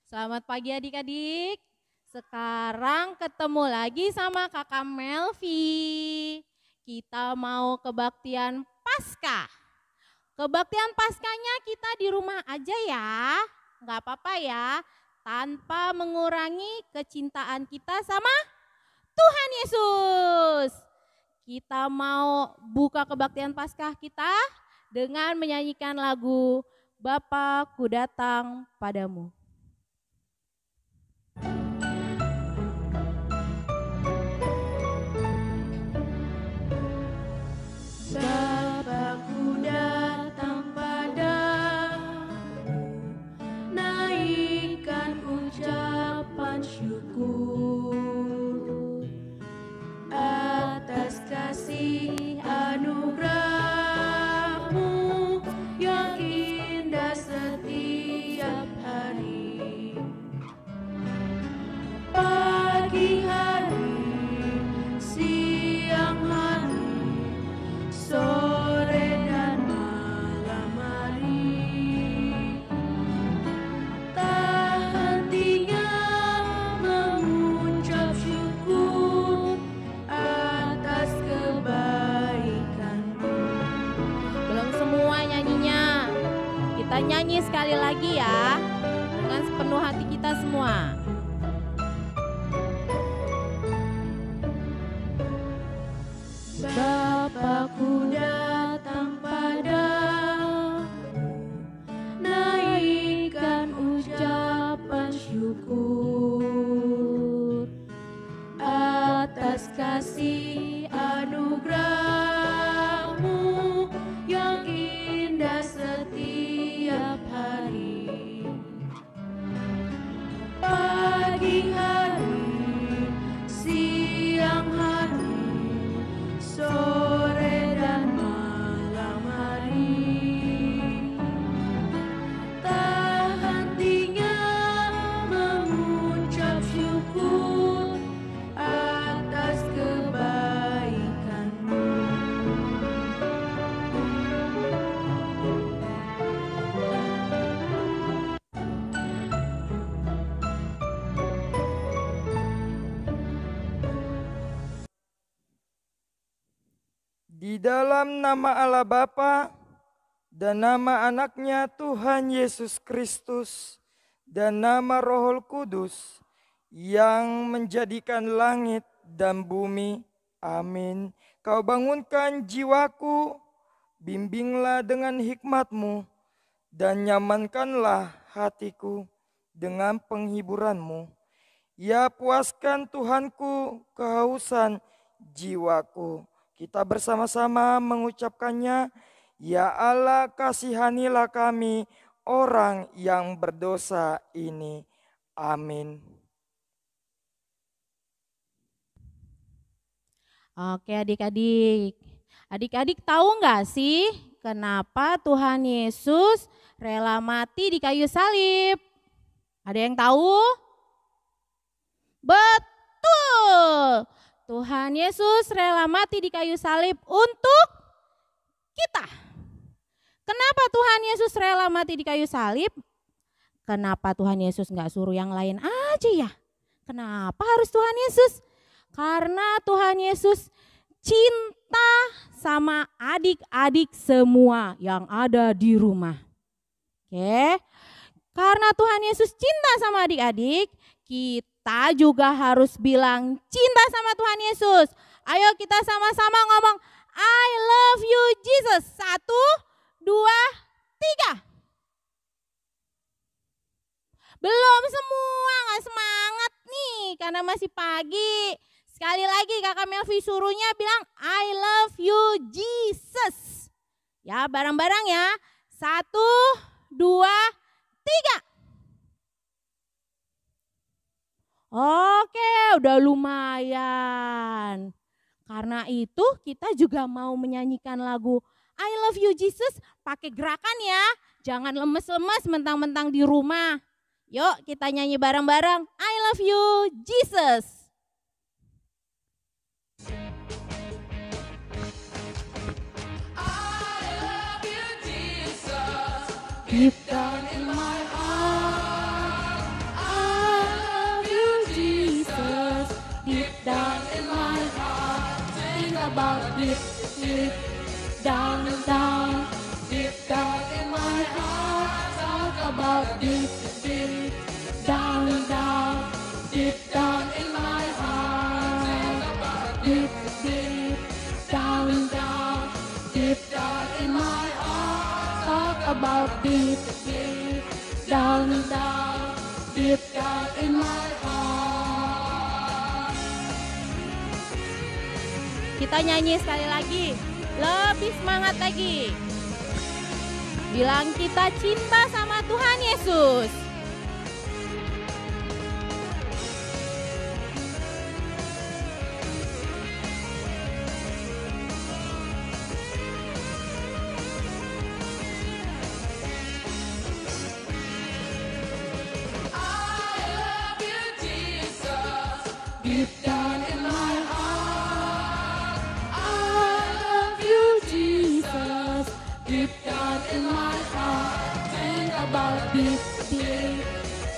Selamat pagi adik-adik. Sekarang ketemu lagi sama Kakak Melvi. Kita mau kebaktian Paskah. Kebaktian Paskahnya kita di rumah aja ya. Gak apa-apa ya. Tanpa mengurangi kecintaan kita sama Tuhan Yesus. Kita mau buka kebaktian Paskah kita dengan menyanyikan lagu Bapa ku datang padamu. Bapa-Ku datang padamu, naikkan ucapan syukur atas kasih anugerah-Mu yang indah setiap hari. Pagi hari, siang hari, sore dan malam hari, tak hentinya mengucap syukur atas kebaikan-Mu. Belum semua nyanyinya. Kita nyanyi sekali lagi ya. Dengan sepenuh hati kita semua. Bapa-Ku datang padamu, naikkan ucapan syukur atas kasih anugerah-Mu yang indah setiap hari. Pagi hari, siang hari, sore dan malam hari, tak hentinya mengucap syukur atas kebaikan-Mu. Di dalam nama Allah Bapa dan nama anaknya Tuhan Yesus Kristus dan nama Roh Kudus yang menjadikan langit dan bumi. Amin. Kau bangunkan jiwaku, bimbinglah dengan hikmat-Mu dan nyamankanlah hatiku dengan penghiburan-Mu. Ya puaskan Tuhanku kehausan jiwaku. Kita bersama-sama mengucapkannya, ya Allah kasihanilah kami orang yang berdosa ini. Amin. Oke adik-adik. Adik-adik tahu nggak sih kenapa Tuhan Yesus rela mati di kayu salib? Ada yang tahu? Betul. Tuhan Yesus rela mati di kayu salib untuk kita. Kenapa Tuhan Yesus rela mati di kayu salib? Kenapa Tuhan Yesus nggak suruh yang lain aja ya? Kenapa harus Tuhan Yesus? Karena Tuhan Yesus cinta sama adik-adik semua yang ada di rumah. Oke. Karena Tuhan Yesus cinta sama adik-adik, kita juga harus bilang cinta sama Tuhan Yesus. Ayo kita sama-sama ngomong, I love you Jesus. 1, 2, 3. Belum semua, gak semangat nih karena masih pagi. Sekali lagi Kakak Melvi suruhnya bilang I love you Jesus. Ya bareng-bareng ya. 1, 2, 3. Oke, udah lumayan. Karena itu kita juga mau menyanyikan lagu I love you Jesus pakai gerakan ya. Jangan lemes-lemes mentang-mentang di rumah. Yuk kita nyanyi bareng-bareng I love you Jesus. Deep down in my heart, deep, deep down, down, deep down in my heart. Talk about deep, deep down, down, deep down in my heart. Deep, deep down, down, deep down in my heart. Talk about deep, deep down, down, deep down in my heart. Kita nyanyi sekali lagi, lebih semangat lagi. Bilang kita cinta sama Tuhan Yesus. Deep down in my heart, I love you, Jesus. Deep down in my heart, think about deep, deep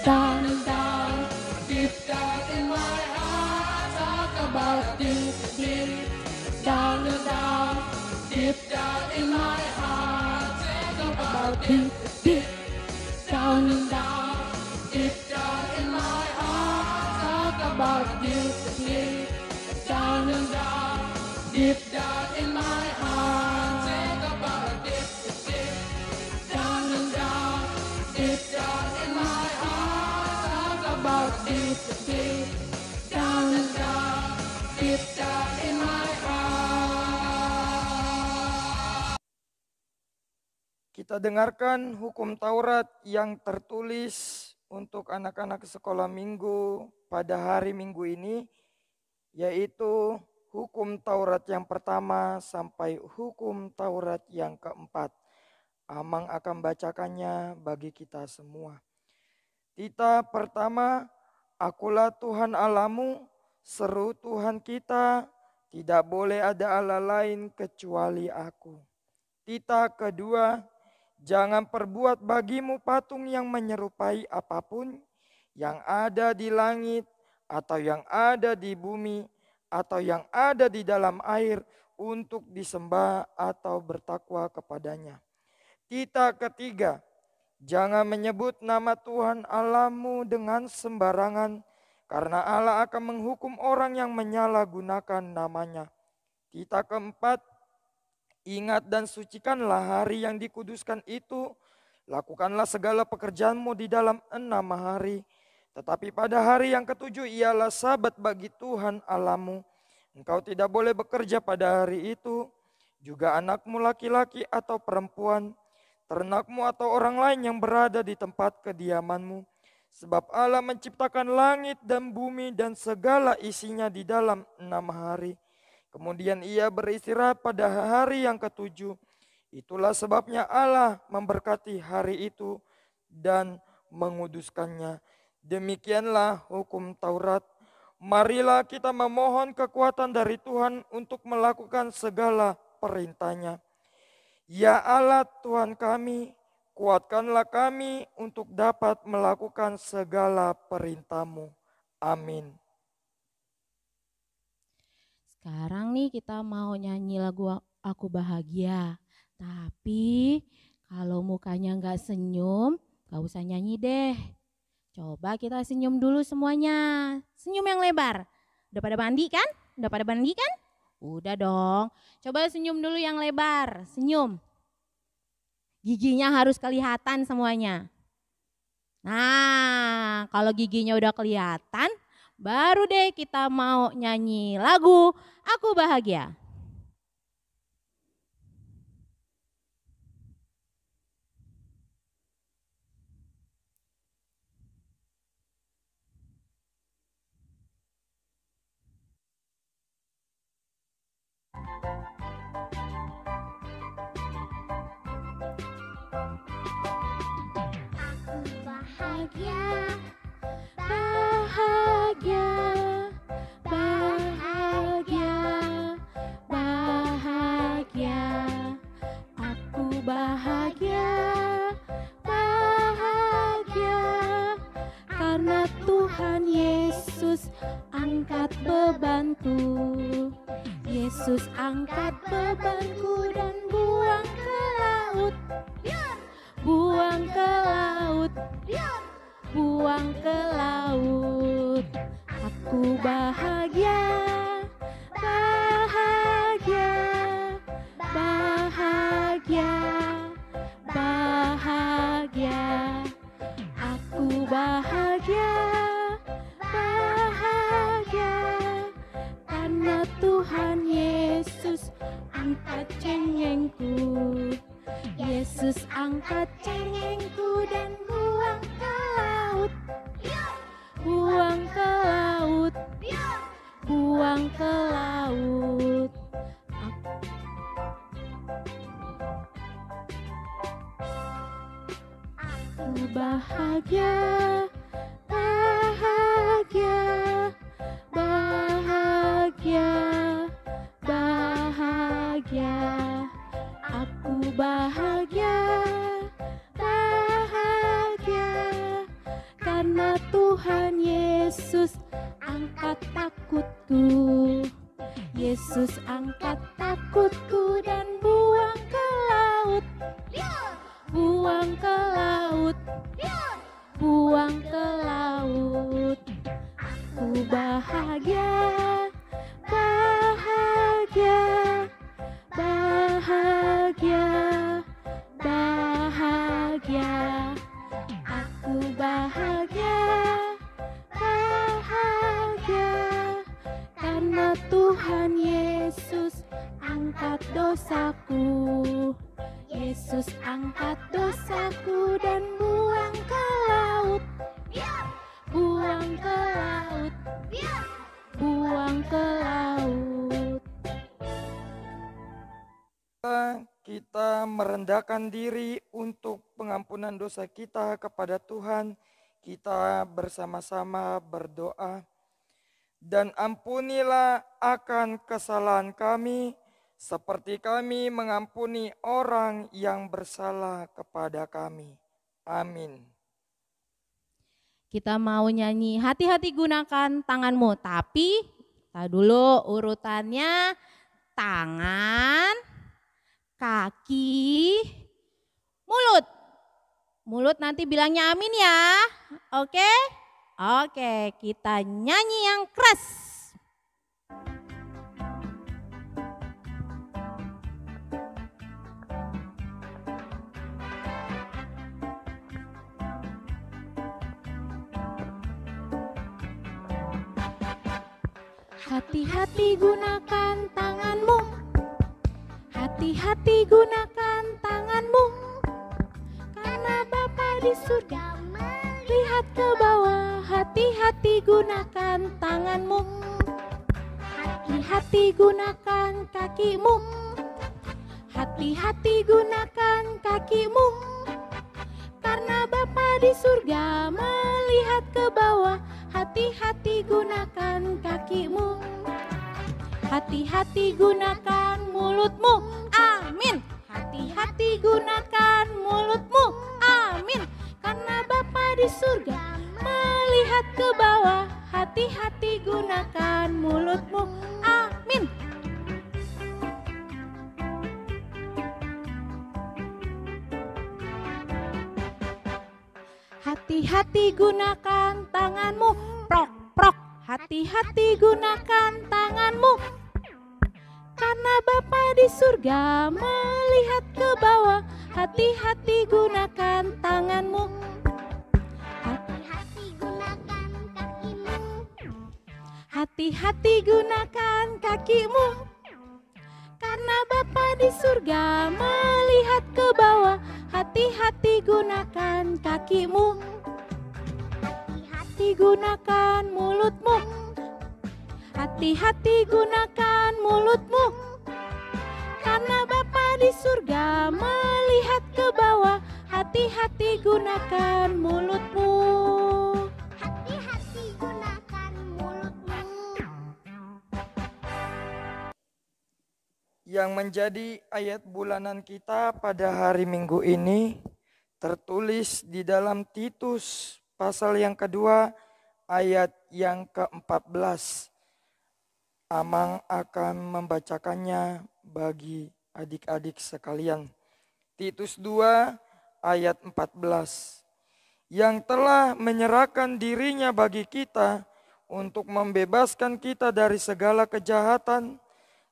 down, down, deep down in my heart. Talk about deep, deep down, down, deep down in my heart. Think about deep, deep down, down, deep down in my heart. Talk about deep, deep down, down, deep down in my heart. Think about deep, deep down, down, deep down in my heart. Talk about deep, deep down, down, deep down in my heart. Kita dengarkan hukum Taurat yang tertulis untuk anak-anak sekolah minggu pada hari Minggu ini, yaitu hukum Taurat yang pertama sampai hukum Taurat yang keempat. Amang akan bacakannya bagi kita semua. Tita pertama, akulah Tuhan Allahmu, seru Tuhan kita, tidak boleh ada Allah lain kecuali aku. Tita kedua, jangan perbuat bagimu patung yang menyerupai apapun yang ada di langit atau yang ada di bumi atau yang ada di dalam air untuk disembah atau bertakwa kepadanya. Tita ketiga, jangan menyebut nama Tuhan Allahmu dengan sembarangan, karena Allah akan menghukum orang yang menyalahgunakan namanya. Tita keempat, ingat dan sucikanlah hari yang dikuduskan itu. Lakukanlah segala pekerjaanmu di dalam 6 hari. Tetapi pada hari yang ketujuh ialah sabat bagi Tuhan Allahmu. Engkau tidak boleh bekerja pada hari itu. Juga anakmu laki-laki atau perempuan, ternakmu atau orang lain yang berada di tempat kediamanmu. Sebab Allah menciptakan langit dan bumi dan segala isinya di dalam 6 hari. Kemudian ia beristirahat pada hari yang ketujuh. Itulah sebabnya Allah memberkati hari itu dan menguduskannya. Demikianlah hukum Taurat. Marilah kita memohon kekuatan dari Tuhan untuk melakukan segala perintahnya. Ya Allah Tuhan kami, kuatkanlah kami untuk dapat melakukan segala perintah-Mu. Amin. Sekarang nih kita mau nyanyi lagu Aku Bahagia. Tapi kalau mukanya nggak senyum, nggak usah nyanyi deh. Coba kita senyum dulu semuanya. Senyum yang lebar. Udah pada mandi kan? Udah pada mandi kan? Udah dong. Coba senyum dulu yang lebar. Senyum. Giginya harus kelihatan semuanya. Nah, kalau giginya udah kelihatan, baru deh kita mau nyanyi lagu Aku Bahagia. Aku bahagia, bahagia, bahagia, bahagia. Aku bahagia, bahagia, karena Tuhan Yesus angkat bebanku. Yesus angkat bebanku dan buang ke laut. Buang ke laut. Buang ke laut. Aku bahagia, bahagia, bahagia, bahagia. Aku bahagia, bahagia, karena Tuhan Yesus angkat cengengku. Yesus angkat cengengku dan buang ke laut. Buang ke laut. Buang ke laut. Aku bahagia, bahagia, bahagia, bahagia. Aku bahagia, bahagia, karena Tuhan Yesus angkat takutku. Yesus angkat takutku dan buang ke laut. Buang ke laut. Buang ke laut. Aku bahagia, bahagia, bahagia, bahagia. Aku bahagia, bahagia, karena Tuhan Yesus angkat dosaku. Yesus angkat dosaku dan buang ke laut. Buang ke laut. Buang ke laut. Kita merendahkan diri untuk pengampunan dosa kita kepada Tuhan. Kita bersama-sama berdoa. Dan ampunilah akan kesalahan kami, seperti kami mengampuni orang yang bersalah kepada kami. Amin. Kita mau nyanyi hati-hati gunakan tanganmu. Tapi kita dulu urutannya tangan, kaki, mulut. Mulut nanti bilangnya amin ya. Oke? Oke, kita nyanyi yang keras. Hati-hati gunakan tanganmu. Hati-hati gunakan tanganmu. Karena Bapa di surga melihat ke bawah. Hati-hati gunakan tanganmu. Hati-hati gunakan kakimu. Hati-hati gunakan kakimu. Karena Bapa di surga melihat ke bawah. Hati-hati gunakan kakimu. Hati-hati gunakan mulutmu. Amin. Hati-hati gunakan mulutmu. Amin. Karena Bapa di surga melihat ke bawah. Hati-hati gunakan mulutmu. Amin. Hati-hati gunakan tanganmu. Prok, prok. Hati-hati gunakan tanganmu. Karena Bapa di surga melihat ke bawah. Hati-hati gunakan tanganmu. Hati-hati gunakan kakimu. Hati-hati gunakan kakimu. Karena Bapa di surga melihat ke bawah. Hati-hati gunakan kakimu. Hati-hati gunakan mulutmu. Hati-hati gunakan mulutmu. Karena Bapa di surga melihat ke bawah. Hati-hati gunakan mulutmu. Hati-hati gunakan mulutmu. Yang menjadi ayat bulanan kita pada hari Minggu ini tertulis di dalam Titus pasal yang kedua ayat yang ke-14. Amang akan membacakannya bagi adik-adik sekalian. Titus 2 ayat 14. Yang telah menyerahkan dirinya bagi kita untuk membebaskan kita dari segala kejahatan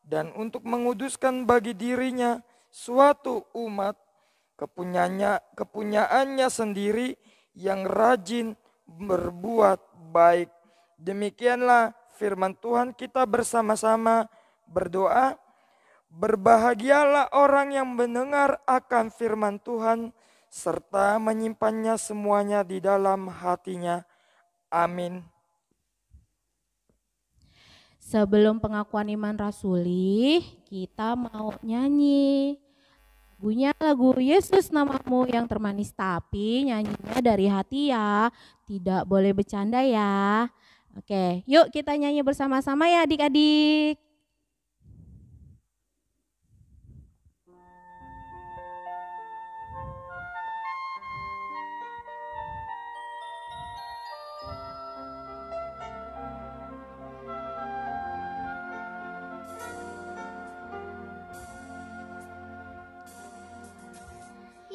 dan untuk menguduskan bagi dirinya suatu umat kepunyaannya sendiri yang rajin berbuat baik. Demikianlah firman Tuhan. Kita bersama-sama berdoa. Berbahagialah orang yang mendengar akan firman Tuhan serta menyimpannya semuanya di dalam hatinya. Amin. Sebelum pengakuan iman rasuli, kita mau nyanyi. Lagunya lagu Yesus namamu yang termanis, tapi nyanyinya dari hati ya. Tidak boleh bercanda ya. Oke, yuk kita nyanyi bersama-sama ya adik-adik.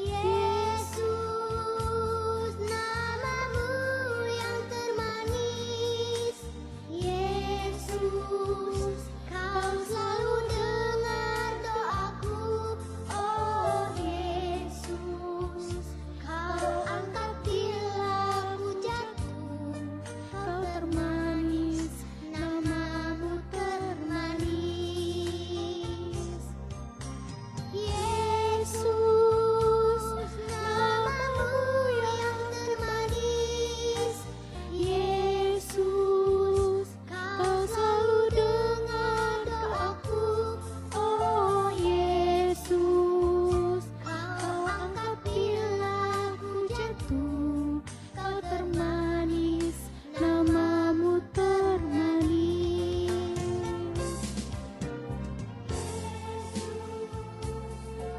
Yesus, namamu yang termanis. Yesus, kau selalu dengar doaku. Oh Yesus, kau angkat bila ku jatuh. Kau termanis, namamu termanis. Yesus, namamu yang termanis. Yesus, kau selalu dengar doaku. Oh Yesus, kau angkat bila ku jatuh. Kau termanis, namamu termanis.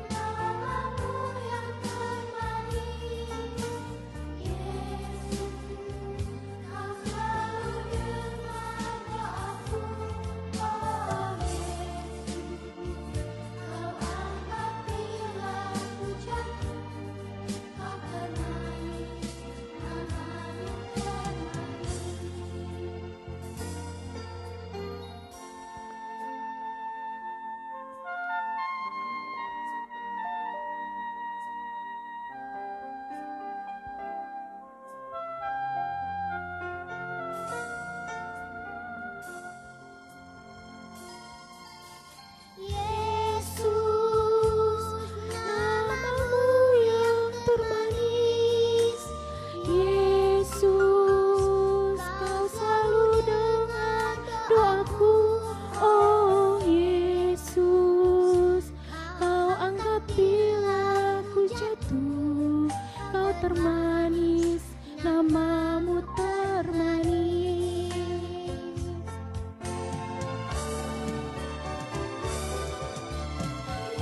Namamu yang termanis. Yesus, kau selalu dengar doaku. Oh Yesus, kau angkat bila ku jatuh. Kau termanis, namamu Yesus, namamu yang termanis. Yesus, kau selalu dengar doaku. Oh Yesus, kau angkat bila ku jatuh. Kau termanis, namamu termanis.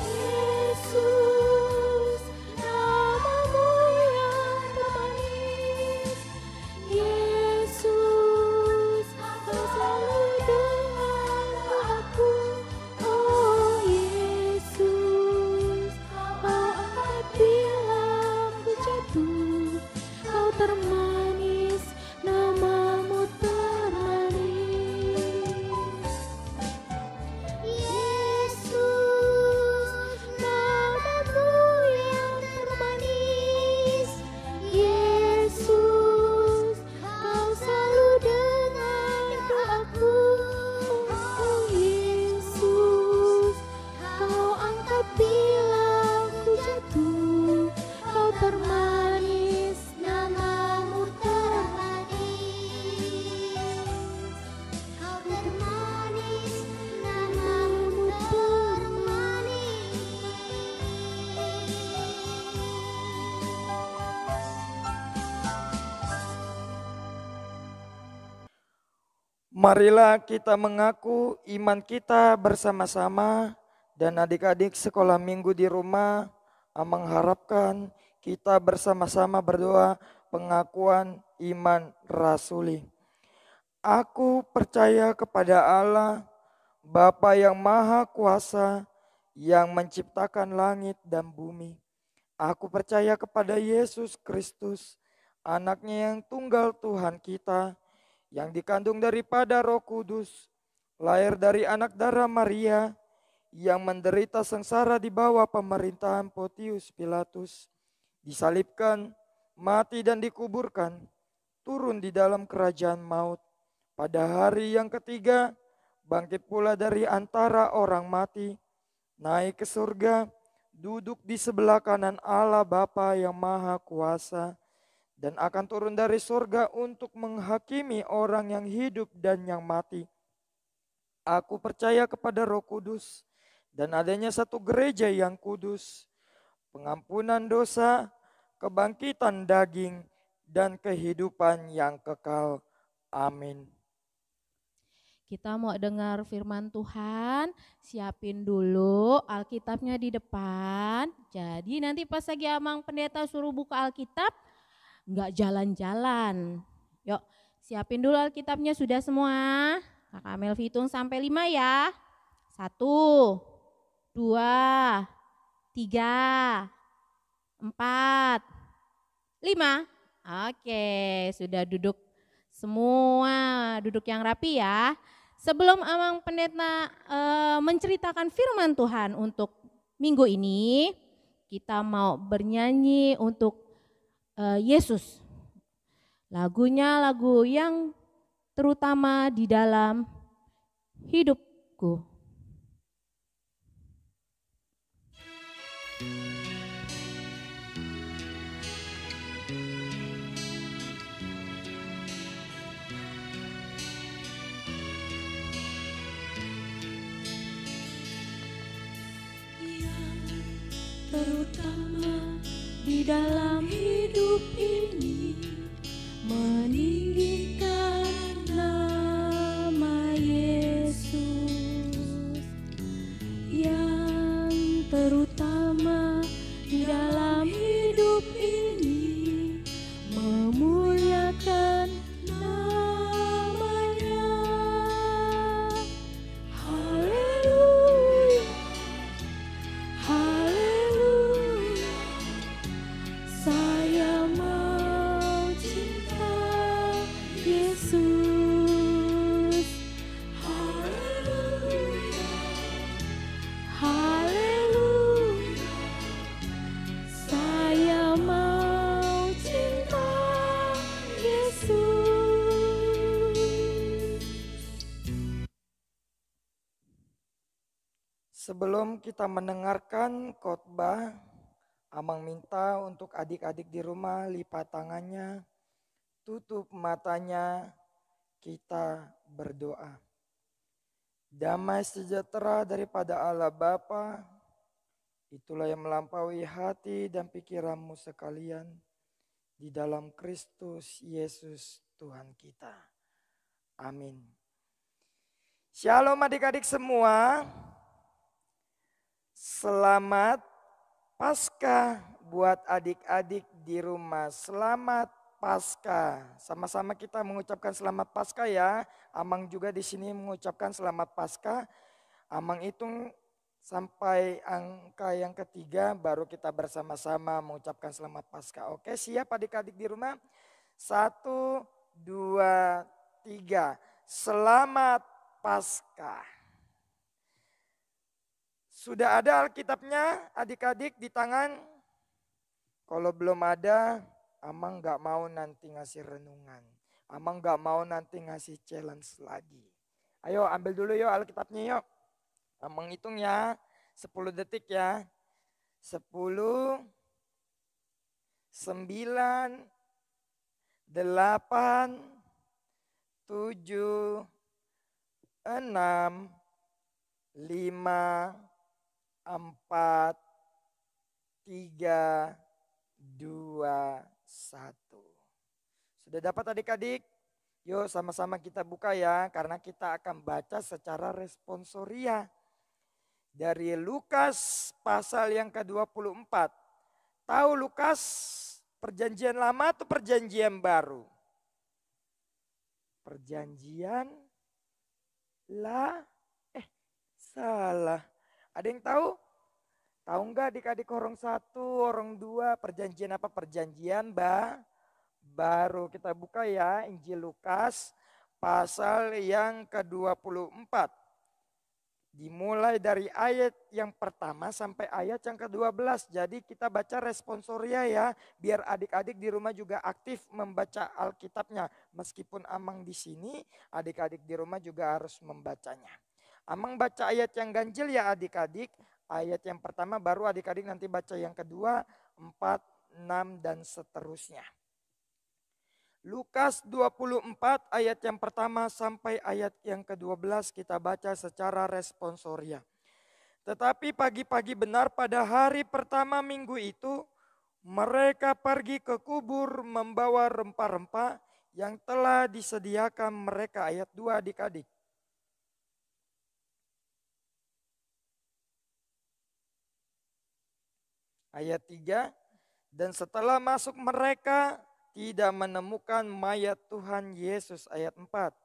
Yesus, namamu yang termanis. Yesus, kau selalu dengar doaku. Oh Yesus, kau angkat bila ku jatuh. Kau termanis, namamu termanis. Yesus, namamu yang termanis. Yesus, kau selalu dengar doaku. Oh Yesus, kau angkat bila ku jatuh. Kau termanis, namamu termanis. Kau termanis, namamu termanis. Marilah kita mengaku iman kita bersama-sama dan adik-adik sekolah minggu di rumah mengharapkan kita bersama-sama berdoa pengakuan iman rasuli. Aku percaya kepada Allah, Bapa yang Maha Kuasa, yang menciptakan langit dan bumi. Aku percaya kepada Yesus Kristus, anaknya yang tunggal Tuhan kita, yang dikandung daripada Roh Kudus, lahir dari anak darah Maria, yang menderita sengsara di bawah pemerintahan Pontius Pilatus, disalibkan, mati dan dikuburkan, turun di dalam kerajaan maut. Pada hari yang ketiga, bangkit pula dari antara orang mati, naik ke surga, duduk di sebelah kanan Allah Bapa yang Maha Kuasa, dan akan turun dari surga untuk menghakimi orang yang hidup dan yang mati. Aku percaya kepada Roh Kudus dan adanya satu gereja yang kudus, pengampunan dosa, kebangkitan daging, dan kehidupan yang kekal. Amin. Kita mau dengar firman Tuhan, siapin dulu Alkitabnya di depan. Jadi nanti pas lagi Amang Pendeta suruh buka Alkitab, nggak jalan-jalan. Yuk, siapin dulu Alkitabnya, sudah semua? Kakak Melvi hitung sampai 5 ya. 1, 2, 3, 4, 5. Oke, sudah duduk semua, duduk yang rapi ya. Sebelum Amang Pendeta menceritakan firman Tuhan untuk minggu ini, kita mau bernyanyi untuk Yesus. Lagunya lagu yang terutama di dalam hidupku. Terutama di dalam hidup ini, meninggikan nama Yesus. Yang terutama di dalam hidup ini, memuliakan namanya. Haleluya, haleluya, saya mau cinta Yesus. Haleluya, haleluya, saya mau cinta Yesus. Sebelum kita mendengarkan khotbah, Amang minta untuk adik-adik di rumah lipat tangannya, tutup matanya, kita berdoa. Damai sejahtera daripada Allah Bapa, itulah yang melampaui hati dan pikiranmu sekalian, di dalam Kristus Yesus Tuhan kita. Amin. Shalom adik-adik semua. Selamat Paskah buat adik-adik di rumah. Selamat Paskah. Sama-sama kita mengucapkan selamat Paskah ya. Amang juga di sini mengucapkan selamat Paskah. Amang hitung sampai angka yang ketiga baru kita bersama-sama mengucapkan selamat Paskah. Oke, siap adik-adik di rumah? 1, 2, 3. Selamat Paskah. Sudah ada Alkitabnya adik-adik di tangan? Kalau belum ada, Amang gak mau nanti ngasih renungan. Amang gak mau nanti ngasih challenge lagi. Ayo ambil dulu yuk Alkitabnya yuk. Amang hitung ya, 10 detik ya. 10, 9, 8, 7, 6, 5, 4, 3, 2, 1. Sudah dapat adik-adik? Yuk sama-sama kita buka ya, karena kita akan baca secara responsoria. Dari Lukas pasal yang ke-24. Tahu Lukas perjanjian lama atau perjanjian baru? Perjanjian Salah. Ada yang tahu? Tahu nggak adik-adik orang 1, orang 2, perjanjian apa? Perjanjian baru. Kita buka ya Injil Lukas pasal yang ke-24. Dimulai dari ayat yang pertama sampai ayat yang ke-12. Jadi kita baca responsoria ya. Biar adik-adik di rumah juga aktif membaca Alkitabnya. Meskipun Amang di sini, adik-adik di rumah juga harus membacanya. Amang baca ayat yang ganjil ya adik-adik. Ayat yang pertama baru adik-adik nanti baca yang kedua, 4, 6 dan seterusnya. Lukas 24 ayat yang pertama sampai ayat yang ke-12 kita baca secara responsoria. Tetapi pagi-pagi benar pada hari pertama minggu itu, mereka pergi ke kubur membawa rempah-rempah yang telah disediakan mereka. Ayat 2 adik-adik. Ayat 3, dan setelah masuk mereka tidak menemukan mayat Tuhan Yesus. Ayat 4.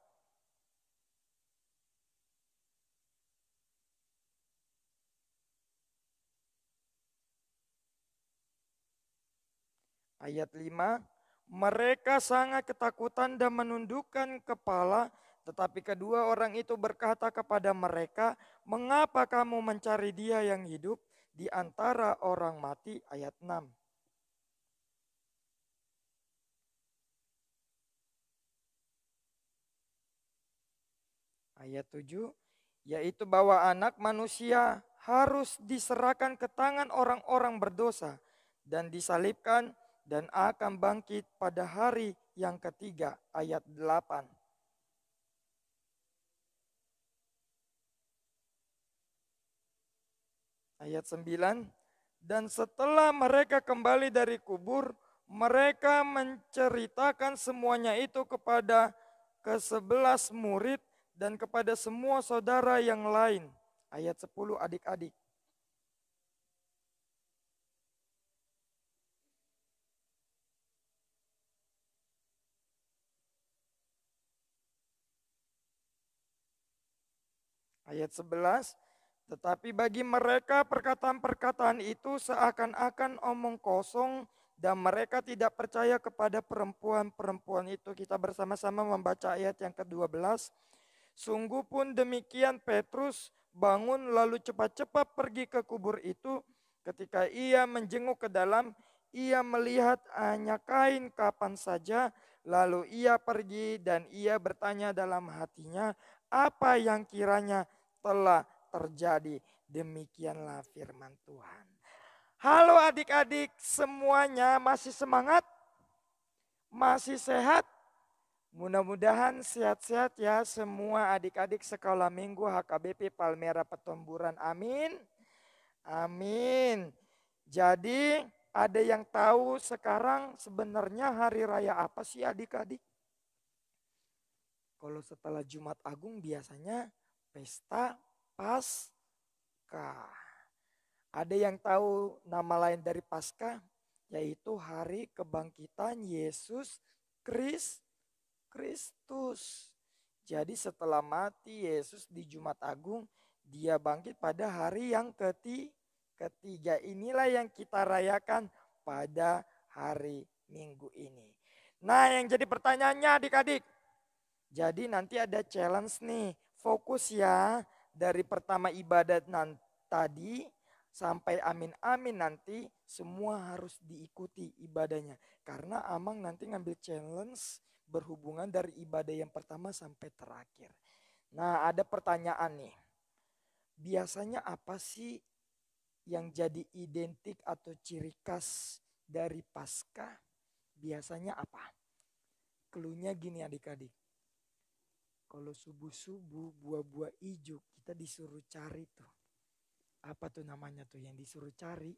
Ayat 5, mereka sangat ketakutan dan menundukkan kepala, tetapi kedua orang itu berkata kepada mereka, mengapa kamu mencari dia yang hidup di antara orang mati? Ayat 6. Ayat 7, yaitu bahwa anak manusia harus diserahkan ke tangan orang-orang berdosa dan disalibkan dan akan bangkit pada hari yang ketiga. Ayat 8. Ayat 9, dan setelah mereka kembali dari kubur, mereka menceritakan semuanya itu kepada ke-11 murid dan kepada semua saudara yang lain. Ayat 10 adik-adik. Ayat 11, tetapi bagi mereka perkataan-perkataan itu seakan-akan omong kosong dan mereka tidak percaya kepada perempuan-perempuan itu. Kita bersama-sama membaca ayat yang ke-12. Sungguh pun demikian Petrus bangun lalu cepat-cepat pergi ke kubur itu. Ketika ia menjenguk ke dalam, ia melihat hanya kain kapan saja. Lalu ia pergi dan ia bertanya dalam hatinya, apa yang kiranya telah terjadi. Demikianlah firman Tuhan. Halo adik-adik semuanya, masih semangat? Masih sehat? Mudah-mudahan sehat-sehat ya semua adik-adik sekolah minggu HKBP Palmera Petamburan. Amin. Amin. Jadi ada yang tahu sekarang sebenarnya hari raya apa sih adik-adik? Kalau setelah Jumat Agung biasanya pesta Paskah. Ada yang tahu nama lain dari Paskah? Yaitu hari kebangkitan Yesus Kristus. Jadi setelah mati Yesus di Jumat Agung, dia bangkit pada hari yang ketiga. Inilah yang kita rayakan pada hari Minggu ini. Nah, yang jadi pertanyaannya adik-adik. Jadi nanti ada challenge nih, fokus ya dari pertama ibadat tadi sampai amin-amin nanti semua harus diikuti ibadahnya. Karena Amang nanti ngambil challenge berhubungan dari ibadah yang pertama sampai terakhir. Nah, ada pertanyaan nih. Biasanya apa sih yang jadi identik atau ciri khas dari Paskah? Biasanya apa? Cluenya gini adik-adik. Kalau subuh-subuh buah-buah hijau kita disuruh cari tuh. Apa tuh namanya tuh yang disuruh cari?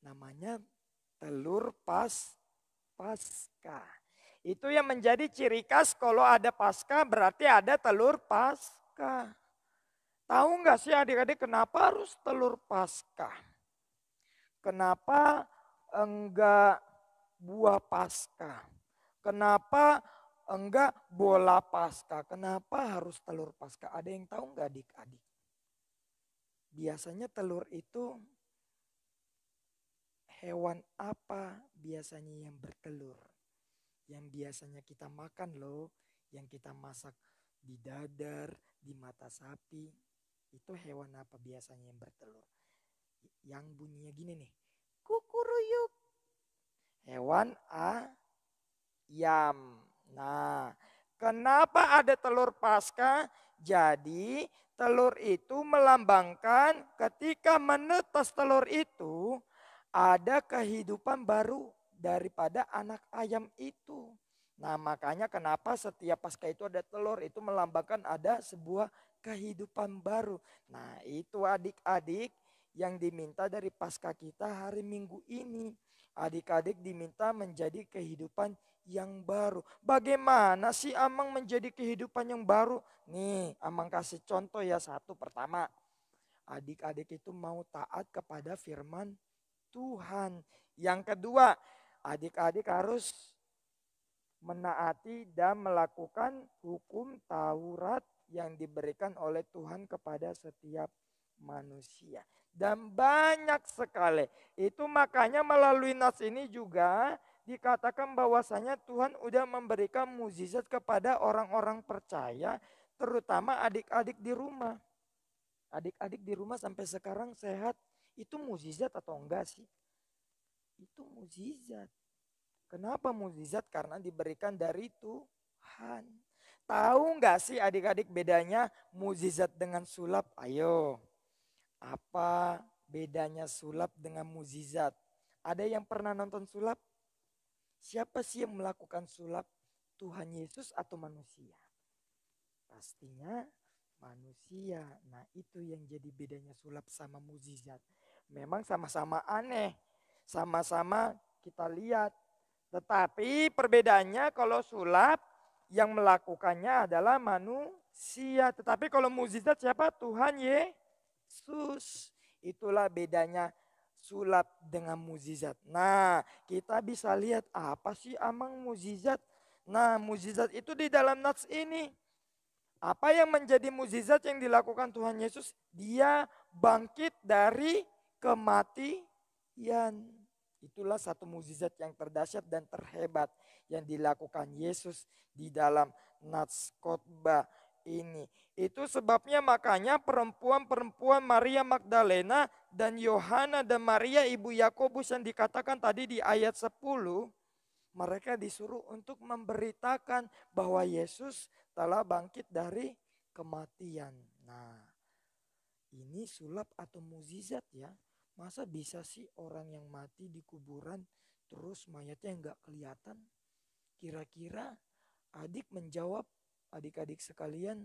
Namanya telur Paskah. Itu yang menjadi ciri khas kalau ada Paskah berarti ada telur Paskah. Tahu nggak sih adik-adik kenapa harus telur Paskah? Kenapa enggak buah Paskah? Kenapa Enggak, bola Paskah. Kenapa harus telur Paskah? Ada yang tahu enggak adik-adik? Biasanya telur itu hewan apa biasanya yang bertelur? Yang biasanya kita makan loh, yang kita masak di dadar, di mata sapi. Itu hewan apa biasanya yang bertelur? Yang bunyinya gini nih. Kukuruyuk. Hewan ayam. Nah, kenapa ada telur Paskah? Jadi telur itu melambangkan ketika menetas telur itu ada kehidupan baru daripada anak ayam itu. Nah, makanya kenapa setiap Paskah itu ada telur, itu melambangkan ada sebuah kehidupan baru. Nah, itu adik-adik yang diminta dari Paskah kita hari Minggu ini. Adik-adik diminta menjadi kehidupan yang baru. Bagaimana sih Amang menjadi kehidupan yang baru? Nih, Amang kasih contoh ya, satu pertama. Adik-adik itu mau taat kepada firman Tuhan. Yang kedua, adik-adik harus menaati dan melakukan hukum Taurat yang diberikan oleh Tuhan kepada setiap manusia. Dan banyak sekali. Itu makanya melalui nas ini juga dikatakan bahwasanya Tuhan udah memberikan mukjizat kepada orang-orang percaya, terutama adik-adik di rumah. Adik-adik di rumah sampai sekarang sehat, itu mukjizat atau enggak sih? Itu mukjizat. Kenapa mukjizat? Karena diberikan dari Tuhan. Tahu enggak sih adik-adik bedanya mukjizat dengan sulap? Ayo. Apa bedanya sulap dengan mukjizat? Ada yang pernah nonton sulap? Siapa sih yang melakukan sulap? Tuhan Yesus atau manusia? Pastinya manusia. Nah, itu yang jadi bedanya sulap sama mukjizat. Memang sama-sama aneh. Sama-sama kita lihat. Tetapi perbedaannya kalau sulap yang melakukannya adalah manusia. Tetapi kalau mukjizat siapa? Tuhan Yesus. Itulah bedanya sulap dengan mukjizat. Nah, kita bisa lihat apa sih Amang mukjizat? Nah, mukjizat itu di dalam nats ini. Apa yang menjadi mukjizat yang dilakukan Tuhan Yesus? Dia bangkit dari kematian. Itulah satu mukjizat yang terdahsyat dan terhebat yang dilakukan Yesus di dalam nats khotbah ini. Itu sebabnya makanya perempuan-perempuan Maria Magdalena dan Yohana dan Maria ibu Yakobus yang dikatakan tadi di ayat 10, mereka disuruh untuk memberitakan bahwa Yesus telah bangkit dari kematian. Nah, ini sulap atau mukjizat ya. Masa bisa sih orang yang mati di kuburan terus mayatnya nggak kelihatan? Kira-kira adik menjawab, adik-adik sekalian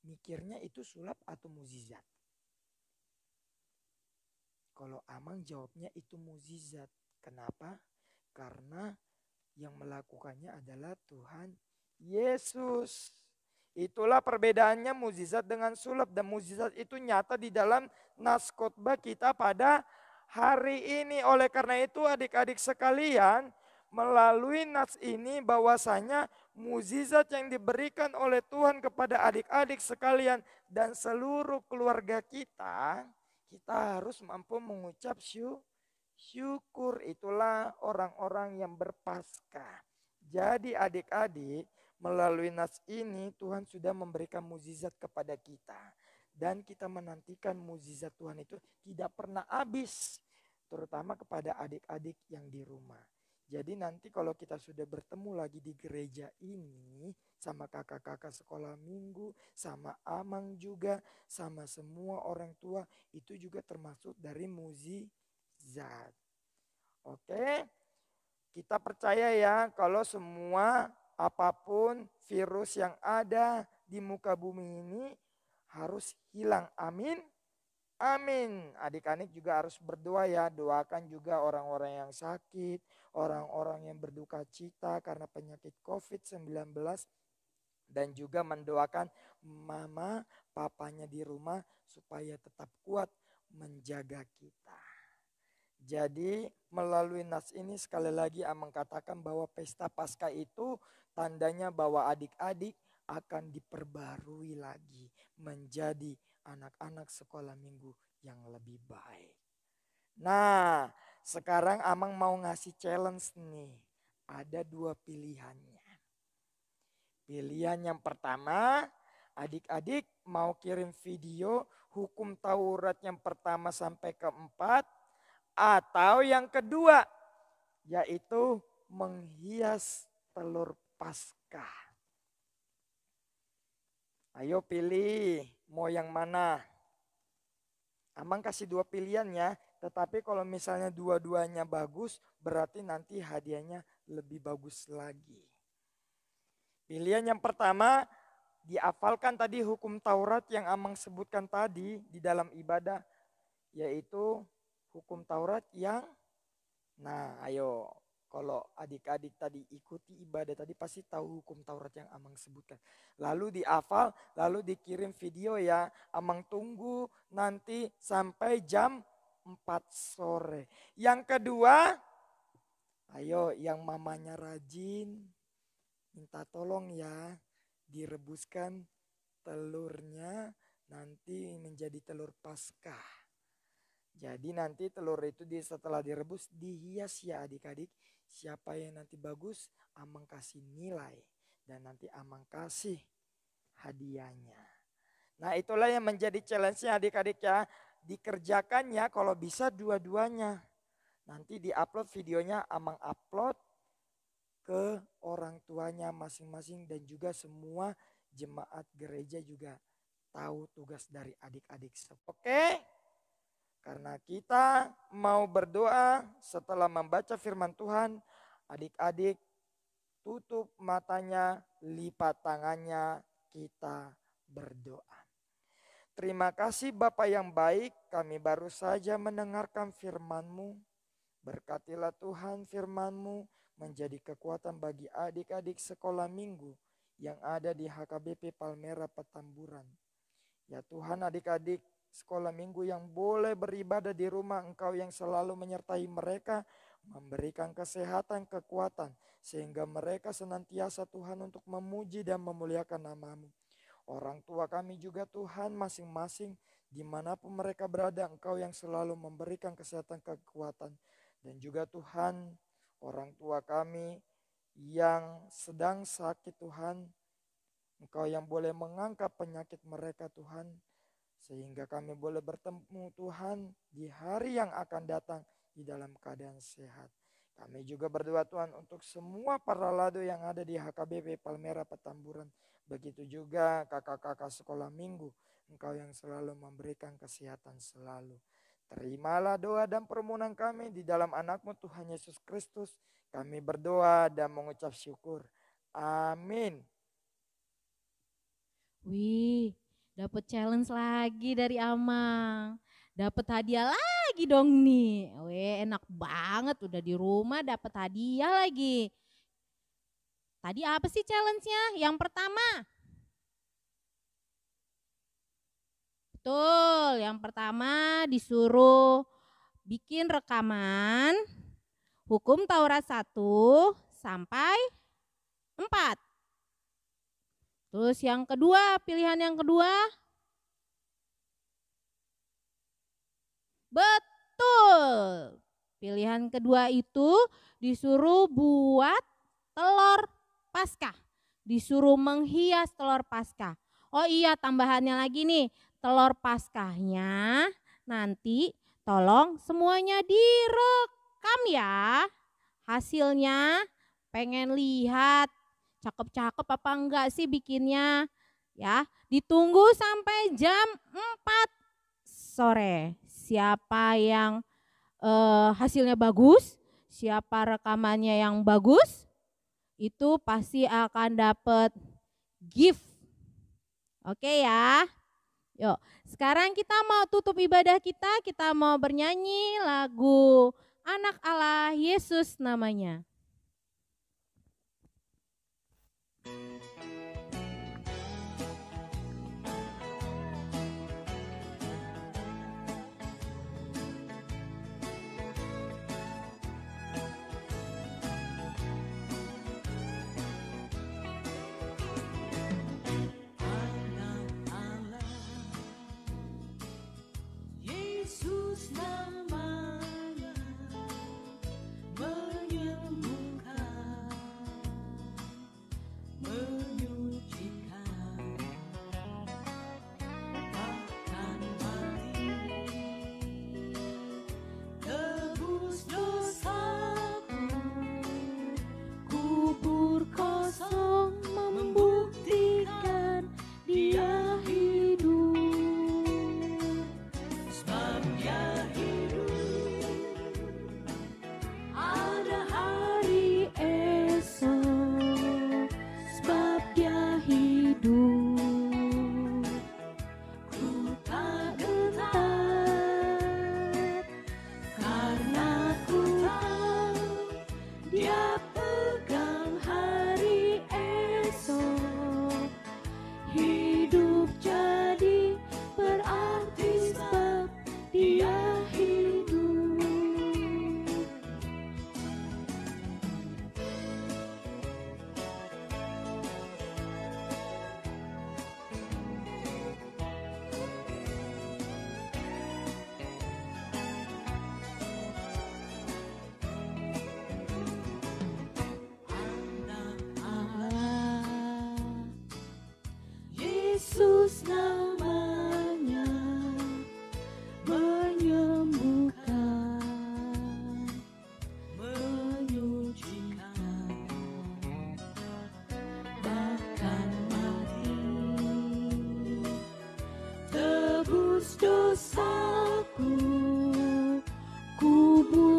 mikirnya itu sulap atau mukjizat? Kalau Amang jawabnya itu mukjizat. Kenapa? Karena yang melakukannya adalah Tuhan Yesus. Itulah perbedaannya mukjizat dengan sulap. Dan mukjizat itu nyata di dalam nas khotbah kita pada hari ini. Oleh karena itu adik-adik sekalian, melalui nas ini bahwasanya mukjizat yang diberikan oleh Tuhan kepada adik-adik sekalian dan seluruh keluarga kita, kita harus mampu mengucap syukur. Itulah orang-orang yang berpaskah. Jadi adik-adik, melalui nas ini Tuhan sudah memberikan mukjizat kepada kita. Dan kita menantikan mukjizat Tuhan itu tidak pernah habis. Terutama kepada adik-adik yang di rumah. Jadi nanti kalau kita sudah bertemu lagi di gereja ini, sama kakak-kakak sekolah minggu, sama Amang juga, sama semua orang tua, itu juga termasuk dari mukjizat. Oke, kita percaya ya kalau semua apapun virus yang ada di muka bumi ini harus hilang. Amin. Amin. Adik-adik juga harus berdoa ya. Doakan juga orang-orang yang sakit, orang-orang yang berduka cita karena penyakit COVID-19. Dan juga mendoakan mama, papanya di rumah supaya tetap kuat menjaga kita. Jadi melalui nas ini sekali lagi Amang katakan bahwa pesta Paskah itu tandanya bahwa adik-adik akan diperbarui lagi menjadi anak-anak sekolah minggu yang lebih baik. Nah, sekarang Amang mau ngasih challenge nih. Ada 2 pilihannya. Pilihan yang pertama, adik-adik mau kirim video hukum Taurat yang pertama sampai keempat. Atau yang kedua, yaitu menghias telur Paskah. Ayo pilih, mau yang mana? Amang kasih 2 pilihan ya, tetapi kalau misalnya dua-duanya bagus, berarti nanti hadiahnya lebih bagus lagi. Pilihan yang pertama, dihafalkan tadi hukum Taurat yang Amang sebutkan tadi di dalam ibadah, yaitu hukum Taurat yang, nah ayo, kalau adik-adik tadi ikuti ibadah tadi pasti tahu hukum Taurat yang Amang sebutkan. Lalu dihafal, lalu dikirim video ya. Amang tunggu nanti sampai jam 4 sore. Yang kedua, ayo yang mamanya rajin, minta tolong ya direbuskan telurnya nanti menjadi telur Paskah. Jadi nanti telur itu setelah direbus dihias ya adik-adik. Siapa yang nanti bagus Amang kasih nilai. Dan nanti Amang kasih hadiahnya. Nah itulah yang menjadi challenge-nya adik-adik ya. Dikerjakannya kalau bisa dua-duanya. Nanti di-upload videonya Amang upload ke orang tuanya masing-masing. Dan juga semua jemaat gereja juga tahu tugas dari adik-adik. Oke? Karena kita mau berdoa setelah membaca firman Tuhan, adik-adik tutup matanya, lipat tangannya, kita berdoa. Terima kasih Bapa yang baik, kami baru saja mendengarkan firman-Mu. Berkatilah Tuhan firman-Mu menjadi kekuatan bagi adik-adik sekolah minggu yang ada di HKBP Palmera Petamburan. Ya Tuhan, adik-adik sekolah minggu yang boleh beribadah di rumah, Engkau yang selalu menyertai mereka, memberikan kesehatan, kekuatan, sehingga mereka senantiasa Tuhan untuk memuji dan memuliakan nama-Mu. Orang tua kami juga Tuhan masing-masing, dimanapun mereka berada, Engkau yang selalu memberikan kesehatan, kekuatan. Dan juga Tuhan, orang tua kami yang sedang sakit Tuhan, Engkau yang boleh mengangkat penyakit mereka Tuhan, sehingga kami boleh bertemu Tuhan di hari yang akan datang di dalam keadaan sehat. Kami juga berdoa Tuhan untuk semua para lado yang ada di HKBP Palmera Petamburan. Begitu juga kakak-kakak sekolah minggu. Engkau yang selalu memberikan kesehatan selalu. Terimalah doa dan permohonan kami di dalam anak-Mu Tuhan Yesus Kristus. Kami berdoa dan mengucap syukur. Amin. Wih, dapat challenge lagi dari Amang. Dapat hadiah lagi dong nih. Weh, enak banget udah di rumah dapat hadiah lagi. Tadi apa sih challenge-nya? Yang pertama. Betul, yang pertama disuruh bikin rekaman hukum Taurat 1 sampai 4. Terus yang kedua, pilihan yang kedua. Betul. Pilihan kedua itu disuruh buat telur Paskah. Disuruh menghias telur Paskah. Oh iya, tambahannya lagi nih. Telur Paskahnya nanti tolong semuanya direkam ya. Hasilnya pengen lihat cakep-cakep apa enggak sih bikinnya. Ya, ditunggu sampai jam 4 sore. Siapa yang hasilnya bagus, siapa rekamannya yang bagus, itu pasti akan dapat gift. Oke ya. Yuk, sekarang kita mau tutup ibadah kita mau bernyanyi lagu Anak Allah Yesus namanya.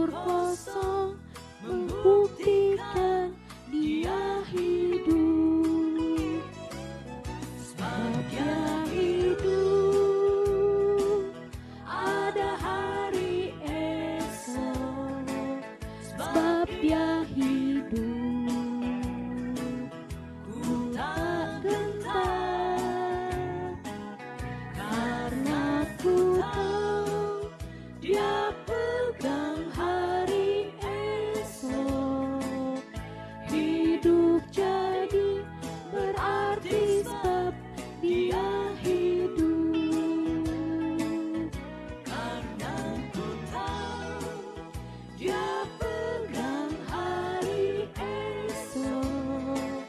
kubur kosong membuktikan Dia hidup. Sebab Dia hidup, ada hari esok. Sebab Dia hidup, ku tak gentar, karena ku tahu Dia pegang hari esok. Hidup jadi berarti sebab Dia hidup, karena ku tahu Dia pegang hari esok.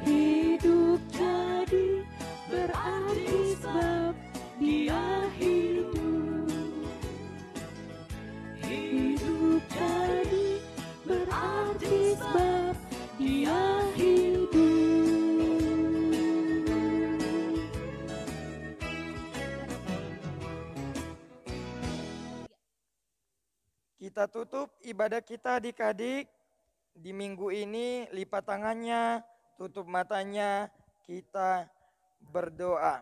Hidup jadi berarti sebab Dia hidup. Hidup jadi berarti sebab Dia hidup. Kita tutup ibadah kita adik-adik di minggu ini, lipat tangannya, tutup matanya, kita berdoa.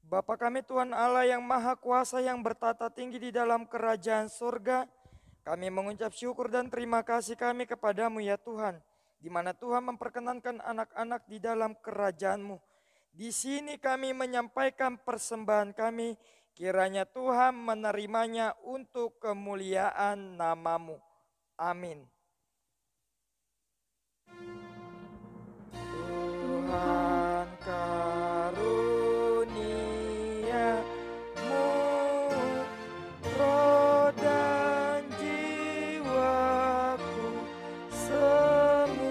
Bapa kami Tuhan Allah yang Maha Kuasa yang bertata tinggi di dalam kerajaan surga, kami mengucap syukur dan terima kasih kami kepadamu ya Tuhan, di mana Tuhan memperkenankan anak-anak di dalam kerajaan-Mu. Di sini kami menyampaikan persembahan kami, kiranya Tuhan menerimanya untuk kemuliaan nama-Mu. Amin. Tuhan karuniamu, roh dan jiwaku semua,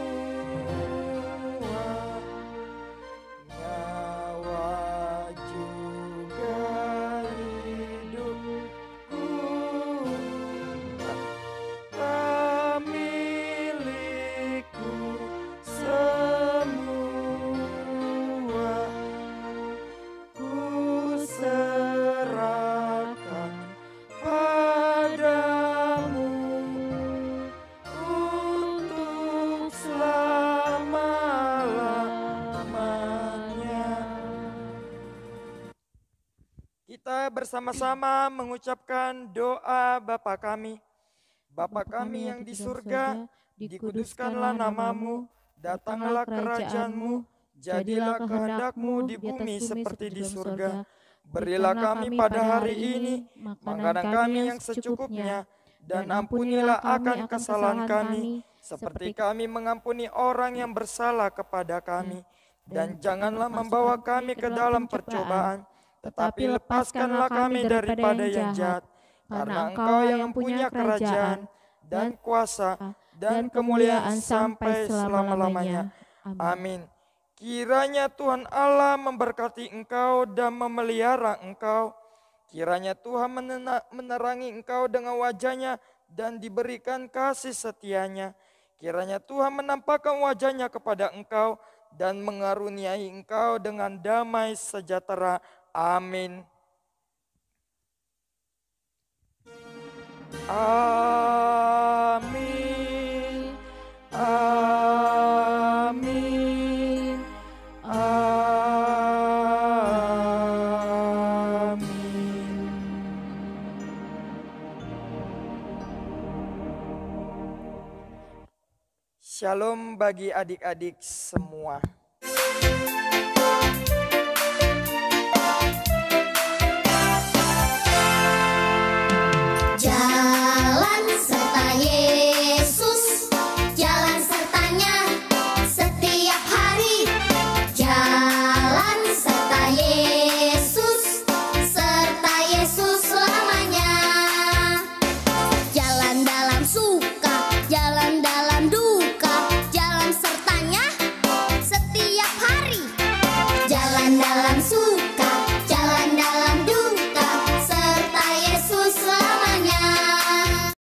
nyawa juga hidupku, tak milikku semua, ku serahkan padamu untuk selama-lamanya. Kita bersama-sama mengucapkan doa Bapa kami. Bapa kami yang di surga, dikuduskanlah namamu, datanglah kerajaan-Mu, jadilah kehendak-Mu di bumi seperti di surga. Berilah kami pada hari ini makanan kami yang secukupnya, dan ampunilah akan kesalahan kami, seperti kami mengampuni orang yang bersalah kepada kami. Dan janganlah membawa kami ke dalam percobaan, tetapi lepaskanlah kami daripada yang jahat. Karena Engkau yang mempunyai kerajaan dan kuasa dan kemuliaan sampai selama-lamanya. Amin. Kiranya Tuhan Allah memberkati engkau dan memelihara engkau. Kiranya Tuhan menerangi engkau dengan wajahnya dan diberikan kasih setianya. Kiranya Tuhan menampakkan wajahnya kepada engkau dan mengaruniai engkau dengan damai sejahtera. Amin. Amin. Amin. Amin. Shalom bagi adik-adik semua.